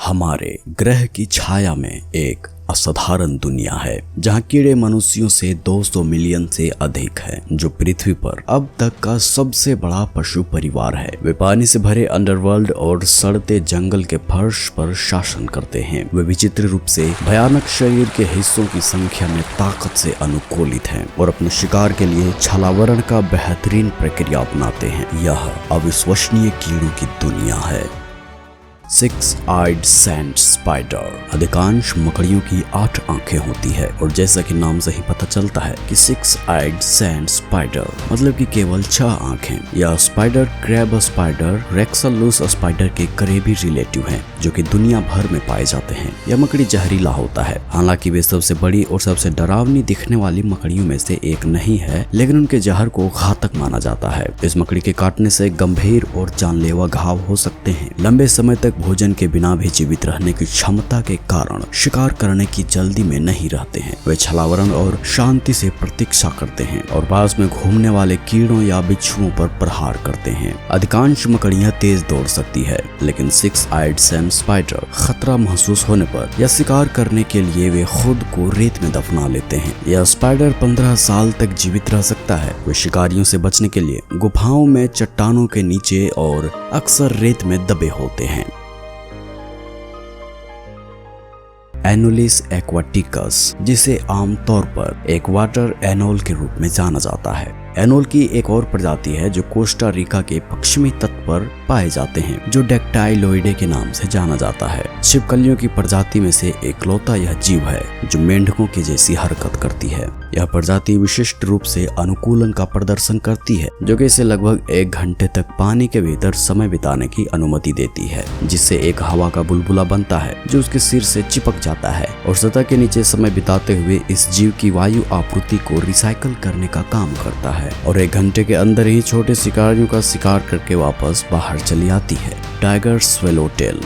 हमारे ग्रह की छाया में एक असाधारण दुनिया है जहाँ कीड़े मनुष्यों से 200 मिलियन से अधिक हैं, जो पृथ्वी पर अब तक का सबसे बड़ा पशु परिवार है। वे पानी से भरे अंडरवर्ल्ड और सड़ते जंगल के फर्श पर शासन करते हैं। वे विचित्र रूप से भयानक शरीर के हिस्सों की संख्या में ताकत से अनुकूलित हैं और अपने शिकार के लिए छलावरण का बेहतरीन प्रक्रिया अपनाते हैं। यह अविश्वसनीय कीड़ों की दुनिया है। 6-eyed sand spider। अधिकांश मकड़ियों की 8 आंखें होती है और जैसा कि नाम से ही पता चलता है कि 6-eyed sand spider मतलब कि केवल 6 आंखें। यह स्पाइडर क्रैब स्पाइडर रेक्सलूस स्पाइडर के करीबी रिलेटिव हैं, जो कि दुनिया भर में पाए जाते हैं। यह मकड़ी जहरीला होता है। हालांकि वे सबसे बड़ी और सबसे डरावनी दिखने वाली मकड़ियों में से एक नहीं है, लेकिन उनके जहर को घातक माना जाता है। इस मकड़ी के काटने से गंभीर और जानलेवा घाव हो सकते हैं। लंबे समय तक भोजन के बिना भी जीवित रहने की क्षमता के कारण शिकार करने की जल्दी में नहीं रहते हैं। वे छलावरण और शांति से प्रतीक्षा करते हैं और पास में घूमने वाले कीड़ों या बिच्छुओं पर प्रहार करते हैं। अधिकांश मकड़ियां तेज दौड़ सकती है, लेकिन 6-eyed sand spider खतरा महसूस होने पर या शिकार करने के लिए वे खुद को रेत में दफना लेते हैं। यह स्पाइडर 15 साल तक जीवित रह सकता है। वे शिकारियों से बचने के लिए गुफाओं में, चट्टानों के नीचे और अक्सर रेत में दबे होते हैं। एनोलिस एक्वाटिकस, जिसे आमतौर पर एक वाटर एनोल के रूप में जाना जाता है। एनोल की एक और प्रजाति है जो कोस्टा रिका के पश्चिमी तट पर पाए जाते हैं, जो डेक्टाइलोइडे के नाम से जाना जाता है। छिपकलियों की प्रजाति में से एकलौता यह जीव है जो मेंढकों की जैसी हरकत करती है। यह प्रजाति विशिष्ट रूप से अनुकूलन का प्रदर्शन करती है, जो कि इसे लगभग 1 घंटे तक पानी के भीतर समय बिताने की अनुमति देती है, जिससे एक हवा का बुलबुला बनता है जो उसके सिर से चिपक जाता है और सतह के नीचे समय बिताते हुए इस जीव की वायु आपूर्ति को रिसाइकल करने का काम करता है और 1 घंटे के अंदर ही छोटे शिकारियों का शिकार करके वापस बाहर चली आती है। टाइगर स्वेलोटेल,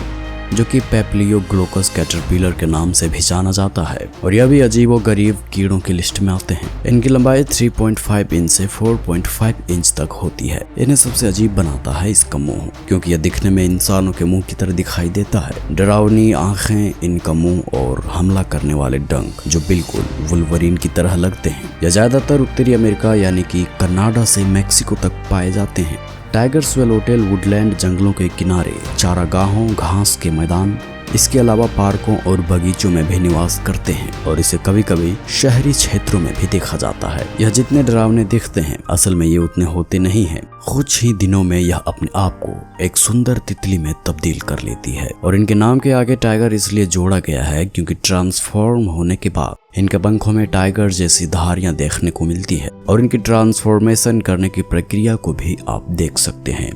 जो कि पेप्लियोग्लोकस कैटरपिलर के नाम से भी जाना जाता है, और यह भी अजीबोगरीब कीड़ों की लिस्ट में आते हैं। इनकी लंबाई 3.5 इंच से 4.5 इंच तक होती है। इन्हें सबसे अजीब बनाता है इसका मुंह, क्योंकि यह दिखने में इंसानों के मुंह की तरह दिखाई देता है। डरावनी आंखें, इनका मुंह और हमला करने वाले डंक जो बिल्कुल वुल्वरीन की तरह लगते हैं। यह ज्यादातर उत्तरी अमेरिका यानी कि कनाडा से मैक्सिको तक पाए जाते हैं। टाइगर स्वेलोटेल वुडलैंड जंगलों के किनारे, चारागाहों, घास के मैदान, इसके अलावा पार्कों और बगीचों में भी निवास करते हैं और इसे कभी कभी शहरी क्षेत्रों में भी देखा जाता है। यह जितने डरावने दिखते हैं, असल में ये उतने होते नहीं हैं। कुछ ही दिनों में यह अपने आप को एक सुंदर तितली में तब्दील कर लेती है और इनके नाम के आगे टाइगर इसलिए जोड़ा गया है क्योंकि ट्रांसफॉर्म होने के बाद इनके पंखों में टाइगर जैसी धारियां देखने को मिलती है और इनकी ट्रांसफॉर्मेशन करने की प्रक्रिया को भी आप देख सकते हैं।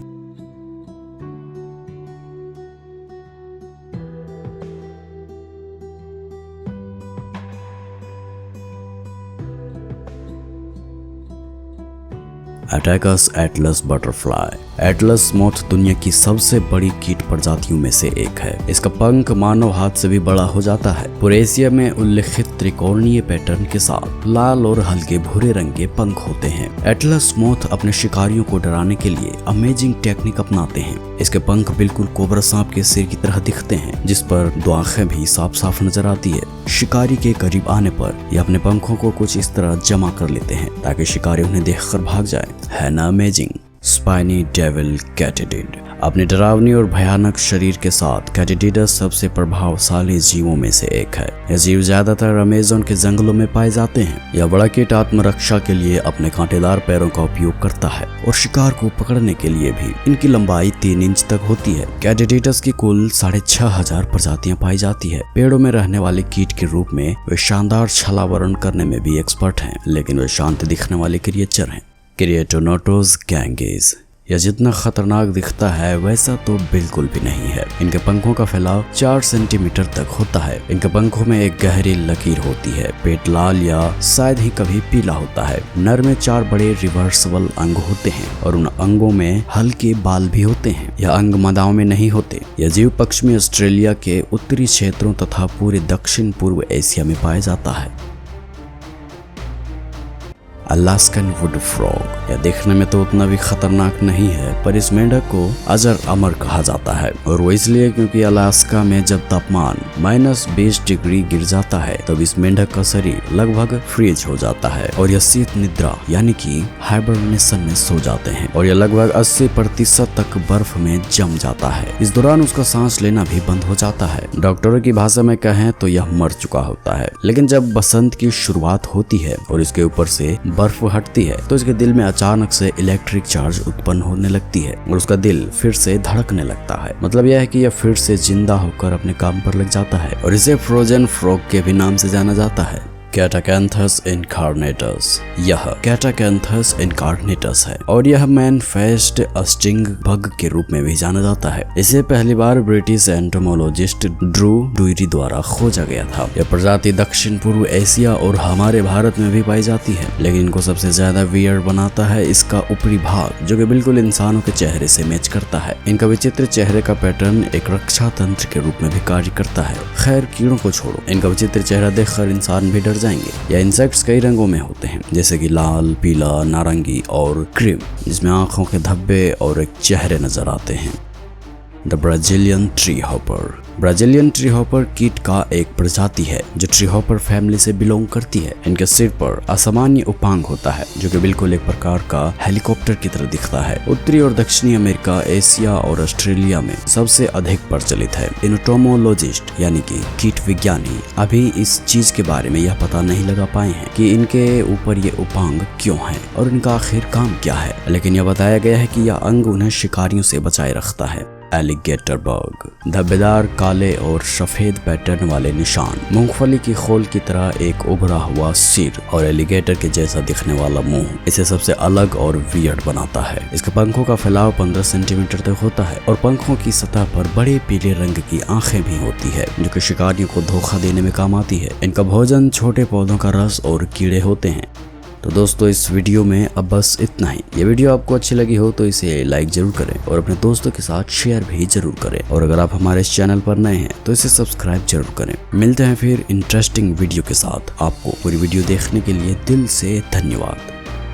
अटैकस एटलस बटरफ्लाई। एटलस मोथ दुनिया की सबसे बड़ी कीट प्रजातियों में से एक है। इसका पंख मानव हाथ से भी बड़ा हो जाता है। पूरे एशिया में उल्लेखित त्रिकोणीय पैटर्न के साथ लाल और हल्के भूरे रंग के पंख होते हैं। एटलस मोथ अपने शिकारियों को डराने के लिए अमेजिंग टेक्निक अपनाते हैं। इसके पंख बिल्कुल कोबरा सांप के सिर की तरह दिखते हैं, जिस पर 2 आंखें भी साफ साफ नजर आती है। शिकारी के करीब आने पर यह अपने पंखों को कुछ इस तरह जमा कर लेते हैं ताकि शिकारी उन्हें देखकर भाग जाए। है ना अमेजिंग। Spiny devil कैटिडिड। अपने डरावनी और भयानक शरीर के साथ कैटिडिडस सबसे प्रभावशाली जीवों में से एक है। यह जीव ज्यादातर अमेज़न के जंगलों में पाए जाते हैं। यह बड़ा कीट आत्मरक्षा के लिए अपने कांटेदार पैरों का उपयोग करता है और शिकार को पकड़ने के लिए भी। इनकी लंबाई 3 इंच तक होती है। कैटिडिडस की कुल 6500 प्रजातियां पाई जाती है। पेड़ों में रहने वाले कीट के रूप में वे शानदार छलावरण करने में भी एक्सपर्ट हैं, लेकिन वे शांत दिखने वाले क्रिएचर हैं। क्रिएटोनोटोस गैंगेस। यह जितना खतरनाक दिखता है वैसा तो बिल्कुल भी नहीं है। इनके पंखों का फैलाव 4 सेंटीमीटर तक होता है। इनके पंखों में एक गहरी लकीर होती है। पेट लाल या शायद ही कभी पीला होता है। नर में 4 बड़े रिवर्सिबल अंग होते हैं और उन अंगों में हल्के बाल भी होते हैं। यह अंग मादाओं में नहीं होते। यह जीव पश्चिमी ऑस्ट्रेलिया के उत्तरी क्षेत्रों तथा पूरे दक्षिण पूर्व एशिया में पाया जाता है। Alaskan would frog. यह देखने में तो उतना भी खतरनाक नहीं है, पर इस मेंढक को अजर अमर कहा जाता है, और वो इसलिए क्योंकि अलास्का में जब तापमान -20 डिग्री गिर जाता है तब इस मेंढक का शरीर लगभग फ्रीज हो जाता है और यह शीत निद्रा यानी कि हाइबरनेशन में सो जाते हैं, और यह लगभग 80% तक बर्फ में जम जाता है। इस दौरान उसका सांस लेना भी बंद हो जाता है। डॉक्टरों की भाषा में कहें तो यह मर चुका होता है। लेकिन जब बसंत की शुरुआत होती है और इसके ऊपर से बर्फ हटती है तो इसके दिल में अचानक से इलेक्ट्रिक चार्ज उत्पन्न होने लगती है और उसका दिल फिर से धड़कने लगता है। मतलब यह है कि यह फिर से जिंदा होकर अपने काम पर लग जाता है, और इसे फ्रोजन फ्रॉग के भी नाम से जाना जाता है, कैटाकैंथस इनकार्नेटस। यह कैटाकैंथस इनकार्नेटस है और यह मैनफेस्ट स्टिंग बग के रूप में भी जाना जाता है। इसे पहली बार ब्रिटिश एंटोमोलॉजिस्ट ड्रू डुरी द्वारा खोजा गया था। यह प्रजाति दक्षिण पूर्व एशिया और हमारे भारत में भी पाई जाती है, लेकिन इनको सबसे ज्यादा वियर्ड बनाता है इसका ऊपरी भाग, जो कि बिल्कुल इंसानों के चेहरे से मैच करता है। इनका विचित्र चेहरे का पैटर्न एक रक्षा तंत्र के रूप में भी कार्य करता है। खैर, कीड़ों को छोड़ो, इनका विचित्र चेहरा देखकर इंसान भी जाएंगे। यह इंसेक्ट्स कई रंगों में होते हैं, जैसे कि लाल, पीला, नारंगी और क्रीम, जिसमें आंखों के धब्बे और एक चेहरे नजर आते हैं। The Brazilian tree hopper. Brazilian tree hopper कीट का एक प्रजाति है जो ट्री हॉपर फैमिली से बिलोंग करती है। इनके सिर पर असामान्य उपांग होता है जो कि बिल्कुल एक प्रकार का हेलीकॉप्टर की तरह दिखता है। उत्तरी और दक्षिणी अमेरिका, एशिया और ऑस्ट्रेलिया में सबसे अधिक प्रचलित है। एंटोमोलॉजिस्ट यानी कि कीट विज्ञानी अभी इस चीज के बारे में यह पता नहीं लगा पाए हैं कि इनके ऊपर ये उपांग क्यों है और इनका आखिर काम क्या है, लेकिन यह बताया गया है कि यह अंग उन्हें शिकारियों से बचाए रखता है। Alligator bug. धब्बेदार काले और सफेद पैटर्न वाले निशान, मूंगफली की खोल की तरह एक उभरा हुआ सिर और एलिगेटर के जैसा दिखने वाला मुंह इसे सबसे अलग और वियर्ड बनाता है। इसके पंखों का फैलाव 15 सेंटीमीटर तक होता है और पंखों की सतह पर बड़े पीले रंग की आंखें भी होती है जो कि शिकारियों को धोखा देने में काम आती है। इनका भोजन छोटे पौधों का रस और कीड़े होते हैं। तो दोस्तों, इस वीडियो में अब बस इतना ही। ये वीडियो आपको अच्छी लगी हो तो इसे लाइक जरूर करें और अपने दोस्तों के साथ शेयर भी जरूर करें, और अगर आप हमारे इस चैनल पर नए हैं तो इसे सब्सक्राइब जरूर करें। मिलते हैं फिर इंटरेस्टिंग वीडियो के साथ। आपको पूरी वीडियो देखने के लिए दिल से धन्यवाद।